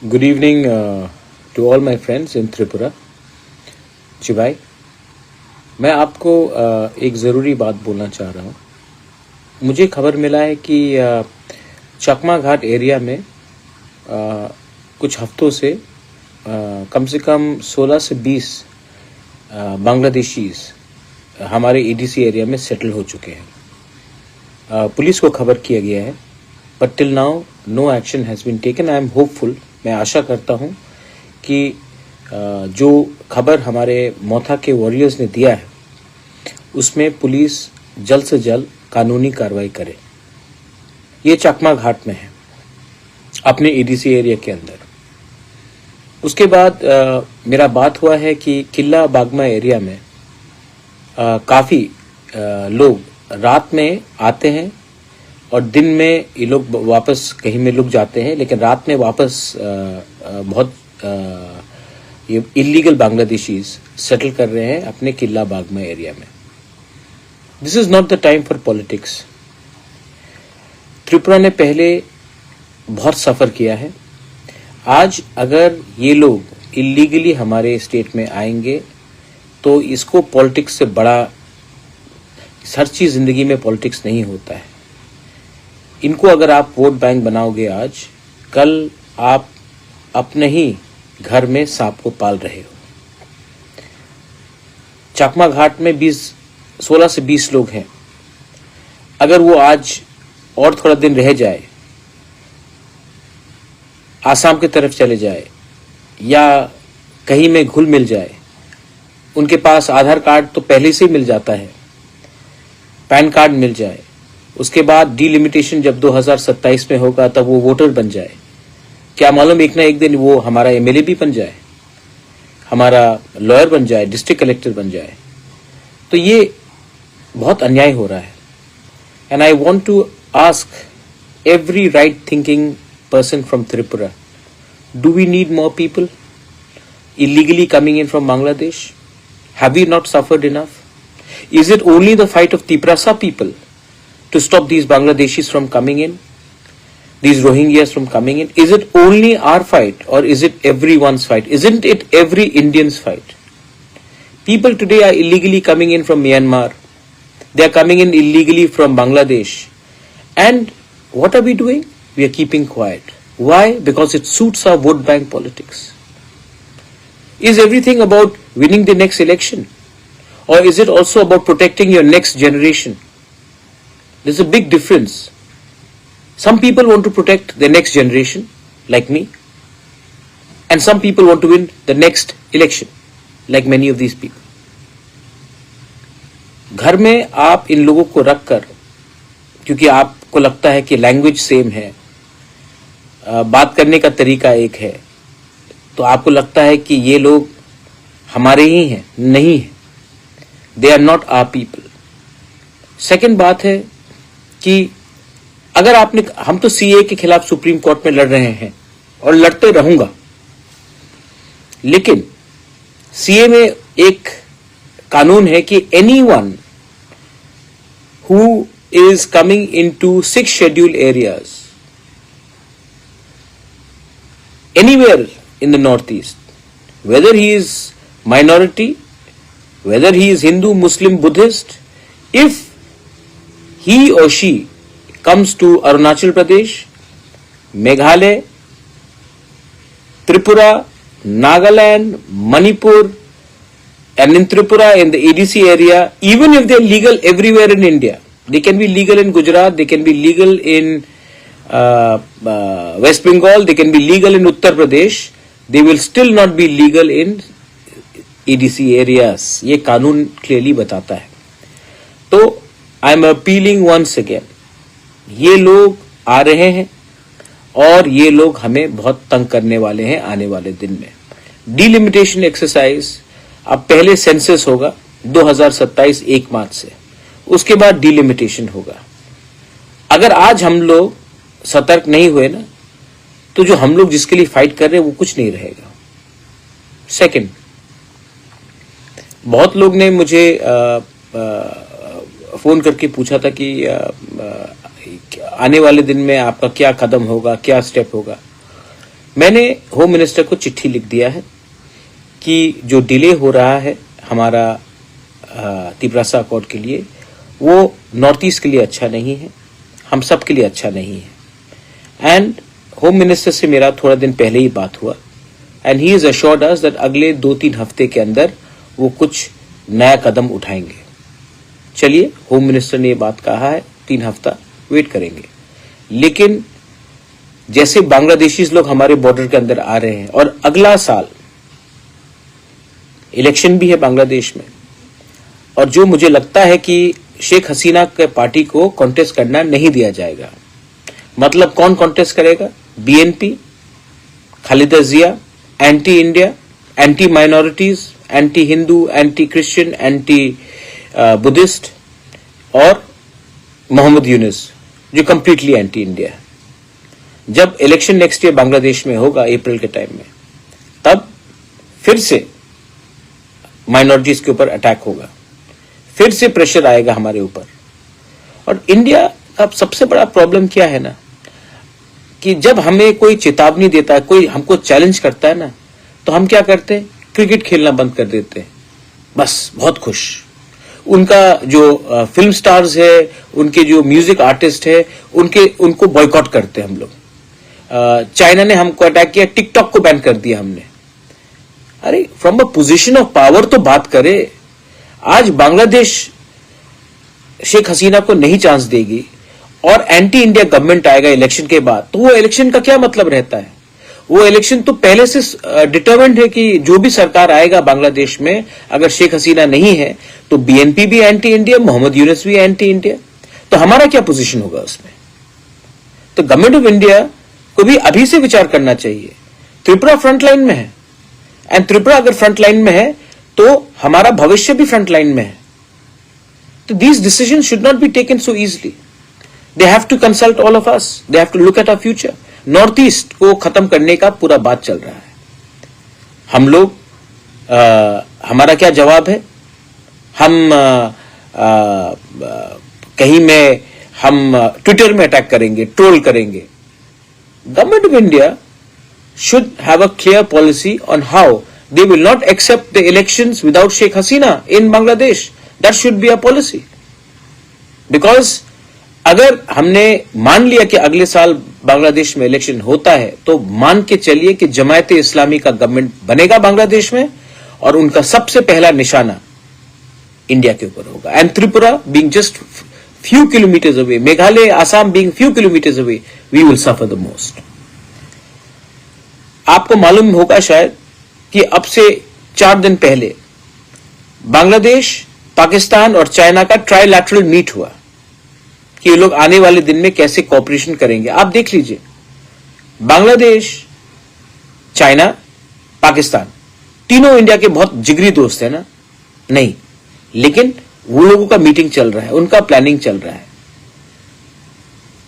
Good evening to all my friends in Tripura. जी भाई, मैं आपको एक ज़रूरी बात बोलना चाह रहा हूँ। मुझे खबर मिला है कि चकमा घाट एरिया में कुछ हफ्तों से कम 16 से 20 बांग्लादेशीज हमारे ईडीसी एरिया में सेटल हो चुके हैं। पुलिस को खबर किया गया है, but till now no action has been taken. I am hopeful, मैं आशा करता हूँ कि जो खबर हमारे मोथा के वॉरियर्स ने दिया है उसमें पुलिस जल्द से जल्द कानूनी कार्रवाई करे। ये चकमा घाट में है, अपने ईडीसी एरिया के अंदर। उसके बाद मेरा बात हुआ है कि किला बागमा एरिया में काफ़ी लोग रात में आते हैं और दिन में ये लोग वापस कहीं में लुक जाते हैं, लेकिन रात में वापस बहुत ये इलीगल बांग्लादेशीज सेटल कर रहे हैं अपने किला बागमा एरिया में। This is not the time for politics. Tripura ने पहले बहुत सफ़र किया है। आज अगर ये लोग इलीगली हमारे स्टेट में आएंगे तो इसको पॉलिटिक्स से बड़ा, हर चीज़ ज़िंदगी में पॉलिटिक्स नहीं होता है। इनको अगर आप वोट बैंक बनाओगे आज, कल आप अपने ही घर में सांप को पाल रहे हो। चकमा घाट में 16 से 20 लोग हैं। अगर वो आज और थोड़ा दिन रह जाए, आसाम की तरफ चले जाए या कहीं में घुल मिल जाए, उनके पास आधार कार्ड तो पहले से ही मिल जाता है, पैन कार्ड मिल जाए, उसके बाद डिलिमिटेशन जब 2027 में होगा तब वो वोटर बन जाए, क्या मालूम एक ना एक दिन वो हमारा एमएलए भी बन जाए, हमारा लॉयर बन जाए, डिस्ट्रिक्ट कलेक्टर बन जाए। तो ये बहुत अन्याय हो रहा है। And I want to ask every right thinking person from Tripura, do we need more people illegally coming in from Bangladesh? Have we not suffered enough? Is it only the fight of Tiprasa people to stop these Bangladeshis from coming in, these Rohingyas from coming in? Is it only our fight or is it everyone's fight? Isn't it every Indian's fight? People today are illegally coming in from Myanmar. They are coming in illegally from Bangladesh. And what are we doing? We are keeping quiet. Why? Because it suits our vote bank politics. Is everything about winning the next election? Or is it also about protecting your next generation? There's a big difference. Some people want to protect the next generation, like me. And some people want to win the next election, like many of these people. घर में आप इन लोगों को रखकर, क्योंकि आपको लगता है कि लैंग्वेज सेम है, बात करने का तरीका एक है, तो आपको लगता है कि ये लोग हमारे ही हैं। नहीं है, they are not our people. Second बात है कि अगर हम तो सीए के खिलाफ सुप्रीम कोर्ट में लड़ रहे हैं और लड़ते रहूंगा, लेकिन सीए में एक कानून है कि anyone who is coming into 6 scheduled areas anywhere in the northeast, whether he is minority, whether he is Hindu, Muslim, Buddhist, if he or she comes to Arunachal Pradesh, Meghalaya, Tripura, Nagaland, Manipur, and in Tripura in the ADC area, even if they are legal everywhere in India, they can be legal in Gujarat, they can be legal in West Bengal, they can be legal in Uttar Pradesh, they will still not be legal in EDC areas. ये कानून clearly बताता है। तो I am appealing once again, ये लोग आ रहे हैं और ये लोग हमें बहुत तंग करने वाले हैं आने वाले दिन में। डिलिमिटेशन एक्सरसाइज, अब पहले सेंसस होगा 2027 1 मार्च से, उसके बाद डिलिमिटेशन होगा। अगर आज हम लोग सतर्क नहीं हुए ना, तो जो हम लोग जिसके लिए फाइट कर रहे हैं वो कुछ नहीं रहेगा। सेकंड, बहुत लोग ने मुझे फोन करके पूछा था कि आने वाले दिन में आपका क्या कदम होगा, क्या स्टेप होगा। मैंने होम मिनिस्टर को चिट्ठी लिख दिया है कि जो डिले हो रहा है हमारा तिपरासा अकॉर्ड के लिए, वो नॉर्थ ईस्ट के लिए अच्छा नहीं है, हम सब के लिए अच्छा नहीं है। एंड होम मिनिस्टर से मेरा थोड़ा दिन पहले ही बात हुआ and he is assured us that अगले 2-3 हफ्ते के अंदर वो कुछ नया कदम उठाएंगे। चलिए, होम मिनिस्टर ने ये बात कहा है, 3 हफ्ता वेट करेंगे। लेकिन जैसे बांग्लादेशी लोग हमारे बॉर्डर के अंदर आ रहे हैं और अगला साल इलेक्शन भी है बांग्लादेश में, और जो मुझे लगता है कि शेख हसीना के पार्टी को कॉन्टेस्ट करना नहीं दिया जाएगा। मतलब कौन कॉन्टेस्ट करेगा? BNP, Khaleda Zia, anti India, anti minorities, anti Hindu, anti Christian, anti Buddhist, और मोहम्मद यूनुस जो कंप्लीटली एंटी इंडिया है। जब इलेक्शन नेक्स्ट ईयर बांग्लादेश में होगा अप्रैल के टाइम में, तब फिर से माइनॉरिटीज के ऊपर अटैक होगा, फिर से प्रेशर आएगा हमारे ऊपर। और इंडिया का सबसे बड़ा प्रॉब्लम क्या है ना, कि जब हमें कोई चेतावनी देता है, कोई हमको चैलेंज करता है ना, तो हम क्या करते हैं? क्रिकेट खेलना बंद कर देते हैं, बस बहुत खुश। उनका जो फिल्म स्टार्स है, उनके जो म्यूजिक आर्टिस्ट है, उनको बॉयकॉट करते हैं हम लोग। चाइना ने हमको अटैक किया, टिकटॉक को बैन कर दिया हमने। अरे from a position of power तो बात करे। आज बांग्लादेश शेख हसीना को नहीं चांस देगी और एंटी इंडिया गवर्नमेंट आएगा इलेक्शन के बाद, तो वो इलेक्शन का क्या मतलब रहता है? वो इलेक्शन तो पहले से डिटरमाइंड है कि जो भी सरकार आएगा बांग्लादेश में, अगर शेख हसीना नहीं है तो बीएनपी भी एंटी इंडिया, मोहम्मद यूनुस भी एंटी इंडिया। तो हमारा क्या पोजीशन होगा उसमें? तो गवर्नमेंट ऑफ इंडिया को भी अभी से विचार करना चाहिए। त्रिपुरा फ्रंटलाइन में है, एंड त्रिपुरा अगर फ्रंटलाइन में है तो हमारा भविष्य भी फ्रंटलाइन में है। तो these decision should not be taken so easily. They have to consult all of us, they have to look at our future. North east को खत्म करने का पूरा बात चल रहा है। हम लोग हमारा क्या जवाब है? हम कहीं में हम ट्विटर में अटैक करेंगे, ट्रोल करेंगे। Government of India should have a clear policy on how they will not accept the elections without Sheikh Hasina in Bangladesh. That should be a policy. Because अगर हमने मान लिया कि अगले साल बांग्लादेश में इलेक्शन होता है, तो मान के चलिए कि जमायते इस्लामी का गवर्नमेंट बनेगा बांग्लादेश में, और उनका सबसे पहला निशाना इंडिया के ऊपर होगा। And Tripura being just few kilometers away, Meghalaya, Assam being few kilometers away, we will suffer the most. आपको मालूम होगा शायद कि अब से 4 दिन पहले बांग्लादेश, पाकिस्तान और चाइना का ट्राइलैटरल मीट हुआ कि ये लोग आने वाले दिन में कैसे कोऑपरेशन करेंगे। आप देख लीजिए, बांग्लादेश, चाइना, पाकिस्तान तीनों इंडिया के बहुत जिगरी दोस्त है ना? नहीं, लेकिन वो लोगों का मीटिंग चल रहा है, उनका प्लानिंग चल रहा है,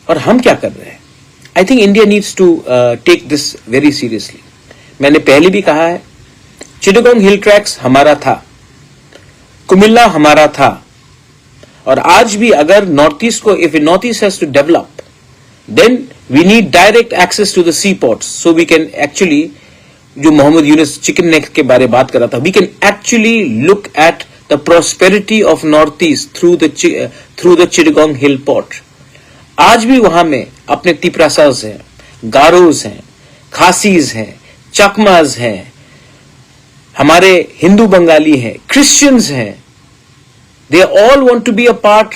और हम क्या कर रहे हैं? I think India needs to take this very seriously. मैंने पहले भी कहा है, चिटागोंग हिल ट्रैक्स हमारा था, कुमिल्ला हमारा था, और आज भी अगर नॉर्थ ईस्ट को, if north east has to develop, then we need direct access to the seaports, so we can actually, जो मोहम्मद यूनुस चिकन नेक के बारे बात कर रहा था, we can actually look at the prosperity of north east through the Chittagong hill port. आज भी वहां में अपने तिपरासाज हैं, गारोज हैं, खासीज हैं, चकमाज हैं, हमारे हिंदू बंगाली हैं, क्रिश्चियंस हैं। They all want to be a part,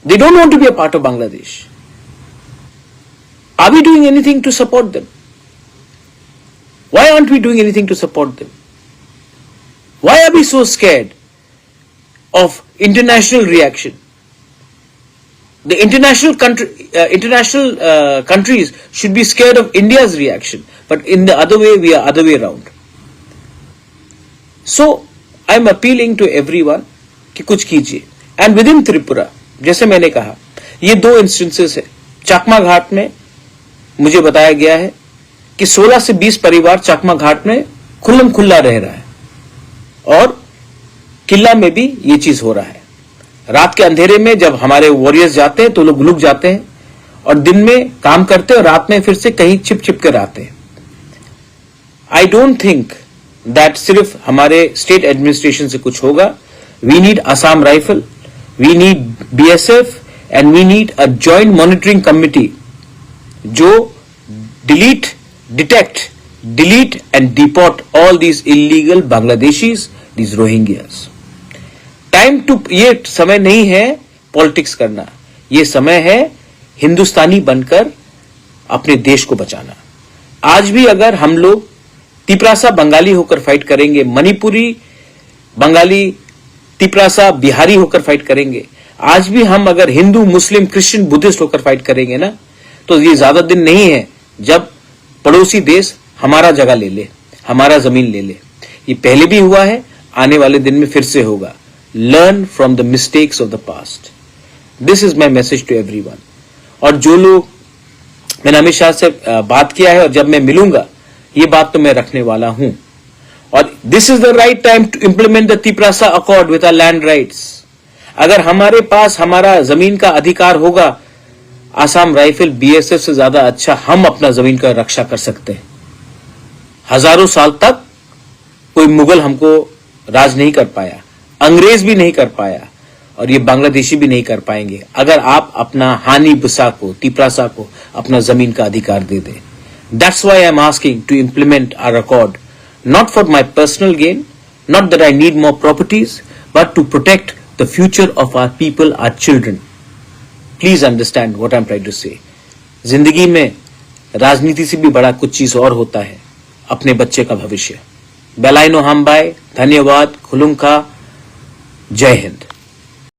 they don't want to be a part of Bangladesh. Are we doing anything to support them? Why aren't we doing anything to support them? Why are we so scared of international reaction? The international countries should be scared of India's reaction, but in the other way, we are other way around. So, I am appealing to everyone कि कुछ कीजिए। And within Tripura, जैसे मैंने कहा, ये 2 instances है। चकमा घाट में मुझे बताया गया है कि 16 से 20 परिवार चकमा घाट में खुल्लम खुल्ला रह रहा है, और किला में भी ये चीज हो रहा है। रात के अंधेरे में जब हमारे वॉरियर्स जाते हैं तो लोग लुक जाते हैं, और दिन में काम करते हैं और रात में फिर से कहीं छिप छिप कर आते हैं। आई डोंट थिंक दैट सिर्फ हमारे स्टेट एडमिनिस्ट्रेशन से कुछ होगा. We need Assam rifle, we need BSF and we need a joint monitoring committee जो detect, delete and deport all these illegal Bangladeshis, these Rohingyas. Time to, ये समय नहीं है पॉलिटिक्स करना, ये समय है हिंदुस्तानी बनकर अपने देश को बचाना. आज भी अगर हम लोग तिपरासा बंगाली होकर फाइट करेंगे, मणिपुरी बंगाली तिपरासा बिहारी होकर फाइट करेंगे, आज भी हम अगर हिंदू मुस्लिम क्रिश्चियन बुद्धिस्ट होकर फाइट करेंगे ना, तो ये ज्यादा दिन नहीं है जब पड़ोसी देश हमारा जगह ले ले, हमारा जमीन ले ले. ये पहले भी हुआ है, आने वाले दिन में फिर से होगा. Learn from the mistakes of the past. This is my message to everyone. और जो लोग, मैंने अमित शाह से बात किया है और जब मैं मिलूंगा ये बात तो मैं रखने वाला हूं. और this is the right time to implement the Tiprasa accord with our land rights. अगर हमारे पास हमारा जमीन का अधिकार होगा, आसाम राइफल BSF से ज्यादा अच्छा हम अपना जमीन का रक्षा कर सकते हैं. हजारों साल तक कोई मुगल हमको राज नहीं कर पाया, अंग्रेज भी नहीं कर पाया, और ये बांग्लादेशी भी नहीं कर पाएंगे अगर आप अपना हानि बुसा को, तिपरासा को अपना जमीन का अधिकार दे दें. That's why I am asking to implement our accord, not for my personal gain, not that I need more properties, but to protect the future of our people, our children. Please understand what I am trying to say. जिंदगी में राजनीति से भी बड़ा कुछ चीज और होता है, अपने बच्चे का भविष्य. बेलाइनो हमबाई, धन्यवाद, खुलुंखा, जय हिंद.